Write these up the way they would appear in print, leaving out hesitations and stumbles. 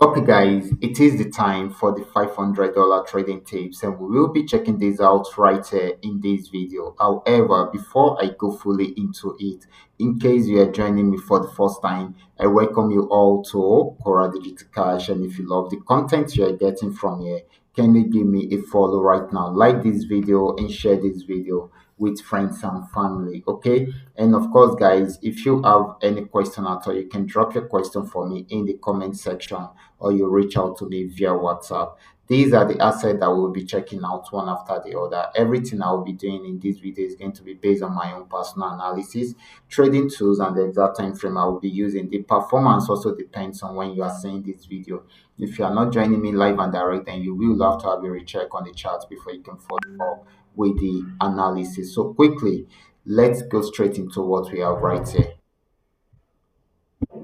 Okay, guys, it is the time for the $500 trading tips, and we will be checking this out right here in this video. However, before I go fully into it, in case you are joining me for the first time, I welcome you all to Qora Digital Cash. And if you love the content you are getting from here, can you give me a follow right now? Like this video and share this video with friends and family. Okay, and of course, guys, if you have any question at all, you can drop your question for me in the comment section, or you reach out to me via WhatsApp. These are the assets that we'll be checking out one after the other. Everything I will be doing in this video is going to be based on my own personal analysis, trading tools, and the exact time frame I will be using. The performance also depends on when you are seeing this video. If you are not joining me live and direct, then you will have to have a recheck on the chart before you can follow up with the analysis. So quickly, let's go straight into what we have right here.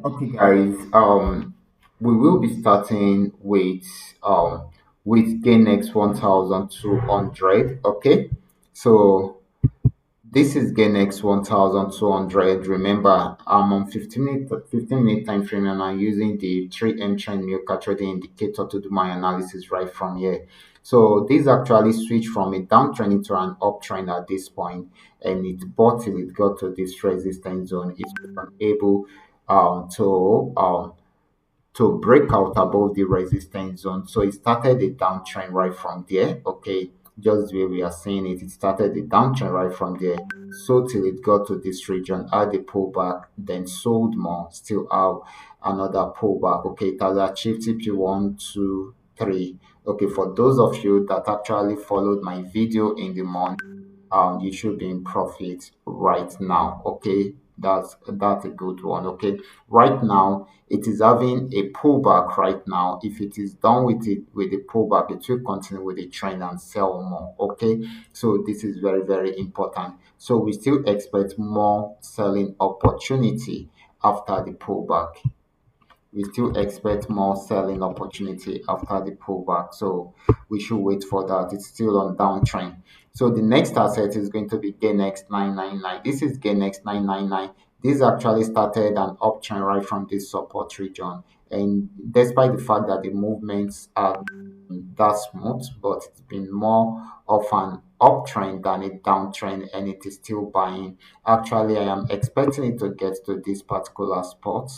Okay, guys. We will be starting with GainX 1200. Okay, so this is GainX 1200. Remember, I'm on 15 minute time frame, and I'm using the 3M trend Milka trading indicator to do my analysis right from here. So this actually switched from a downtrend into an uptrend at this point, and it bought till it got to this resistance zone. It was able um, to um, to break out above the resistance zone. So it started a downtrend right from there. Okay, just the way we are seeing it, it started a downtrend right from there. So till it got to this region, had a pullback, then sold more, still have another pullback. Okay, it has achieved TP 1, 2, 3. Okay, for those of you that actually followed my video in the month, you should be in profit right now. Okay, that's a good one. Okay, right now it is having a pullback right now. If it is done with the pullback, it will continue with the trend and sell more. Okay, so this is very, very important. So we still expect more selling opportunity after the pullback. We still expect more selling opportunity after the pullback. So we should wait for that. It's still on downtrend. So the next asset is going to be GainX 999. This is GainX 999. This actually started an uptrend right from this support region. And despite the fact that the movements are that smooth, but it's been more of an uptrend than a downtrend, and it is still buying. Actually, I am expecting it to get to this particular spot,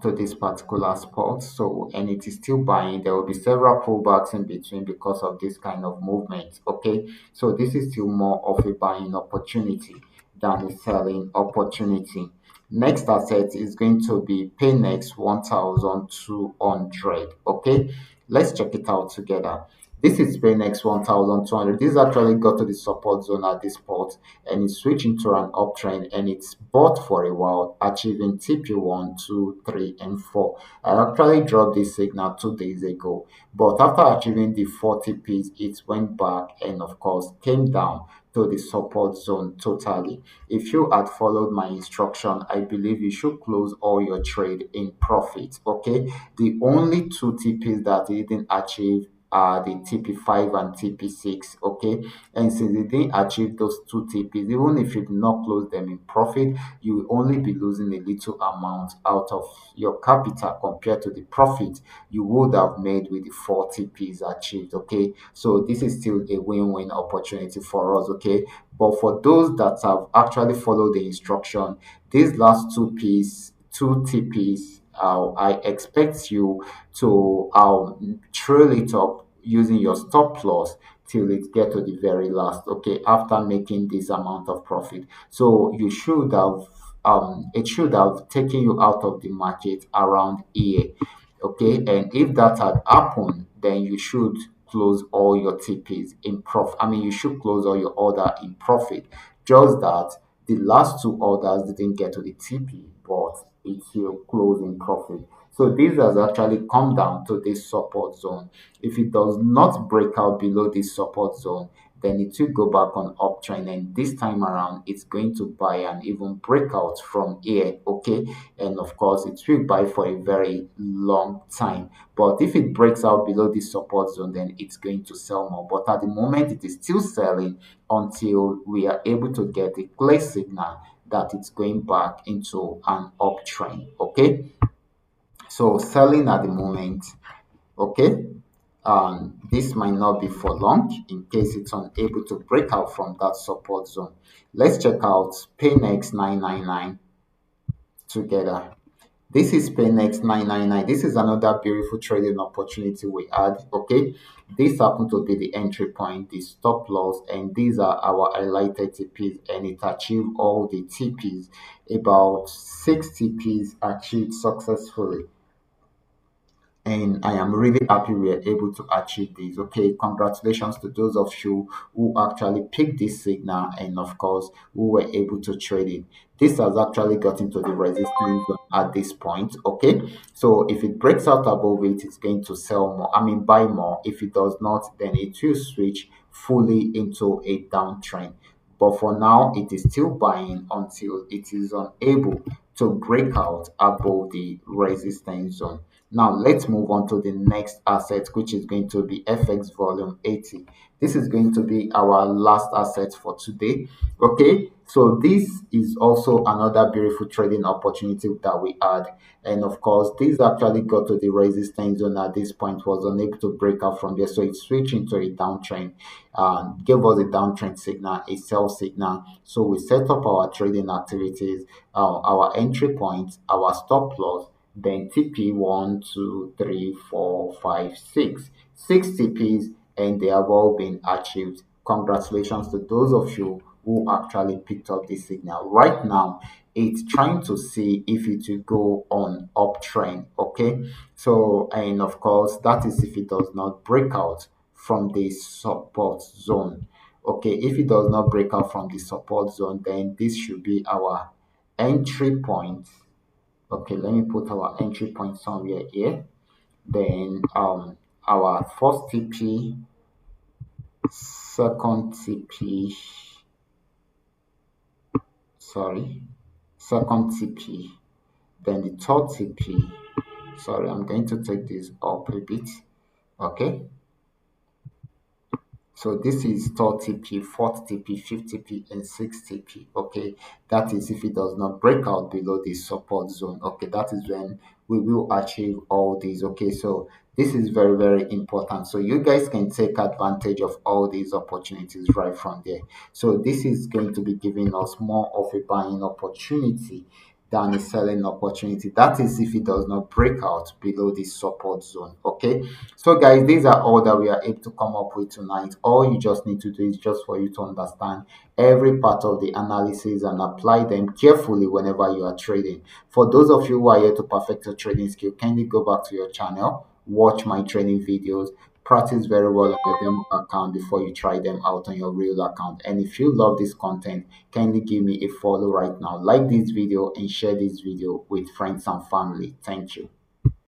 to this particular spot. So, and it is still buying. There will be several pullbacks in between because of this kind of movement. Okay, so this is still more of a buying opportunity than a selling opportunity. Next asset is going to be Paynex 1200. Okay, let's check it out together. This is Paynex 1200. This actually got to the support zone at this spot, and it's switching to an uptrend, and it's bought for a while, achieving TP 1, 2, 3, and 4. I actually dropped this signal 2 days ago, but after achieving the 40 Ps, it went back and of course came down to the support zone totally. If you had followed my instruction, I believe you should close all your trade in profit. Okay, the only two TPs that it didn't achieve are the TP5 and TP6. Okay, and since they didn't achieve those two TPs, even if you do not close them in profit, you will only be losing a little amount out of your capital compared to the profit you would have made with the four TPs achieved. Okay, so this is still a win-win opportunity for us. Okay, but for those that have actually followed the instruction, these last two TPs, I expect you to trail it up using your stop loss till it get to the very last. Okay, after making this amount of profit, so you should have it should have taken you out of the market around here. Okay, and if that had happened, then you should close all your TPs in profit. I mean, you should close all your order in profit. Just that the last two orders didn't get to the TP, but it will close in profit. So this has actually come down to this support zone. If it does not break out below this support zone, then it will go back on uptrend, and this time around it's going to buy and even break out from here. Okay, and of course it will buy for a very long time. But if it breaks out below this support zone, then it's going to sell more. But at the moment it is still selling until we are able to get a clear signal that it's going back into an uptrend. Okay, So selling at the moment, okay, this might not be for long in case it's unable to break out from that support zone. Let's check out Paynex 999 together. This is Paynex 999. This is another beautiful trading opportunity we had. Okay, this happened to be the entry point, the stop loss, and these are our highlighted TPs, and it achieved all the TPs. About 6 TPs achieved successfully, and I am really happy we are able to achieve this. Okay, congratulations to those of you who actually picked this signal and, of course, who were able to trade it. This has actually gotten to the resistance zone at this point. Okay, so if it breaks out above it, it's going to sell more. I mean, buy more. If it does not, then it will switch fully into a downtrend. But for now, it is still buying until it is unable to break out above the resistance zone. Now let's move on to the next asset, which is going to be FX volume 80. This is going to be our last asset for today. Okay, so this is also another beautiful trading opportunity that we had. And of course, this actually got to the resistance zone at this point, was unable to break out from there. So it switched into a downtrend, gave us a downtrend signal, a sell signal. So we set up our trading activities, our entry points, our stop loss, then TP 1, 2, 3, 4, 5, 6. 6 TPs, and they have all been achieved. Congratulations to those of you who actually picked up this signal. Right now, it's trying to see if it will go on uptrend. Okay, so, and of course, that is if it does not break out from the support zone. Okay, if it does not break out from the support zone, then this should be our entry point. Okay, let me put our entry point somewhere here. Then our first TP, second TP, sorry, second TP, then the third TP. Sorry, I'm going to take this up a bit. Okay, so this is third TP, fourth TP, fifth TP, and sixth TP. Okay, that is if it does not break out below the support zone. Okay, that is when we will achieve all these. Okay, so this is very, very important. So you guys can take advantage of all these opportunities right from there. So this is going to be giving us more of a buying opportunity than a selling opportunity. That is if it does not break out below the support zone. Okay, so guys, these are all that we are able to come up with tonight. All you just need to do is just for you to understand every part of the analysis and apply them carefully whenever you are trading. For those of you who are here to perfect your trading skill, kindly go back to your channel, watch my training videos, practice very well on your demo account before you try them out on your real account. And if you love this content, kindly give me a follow right now, like this video, and share this video with friends and family. Thank you.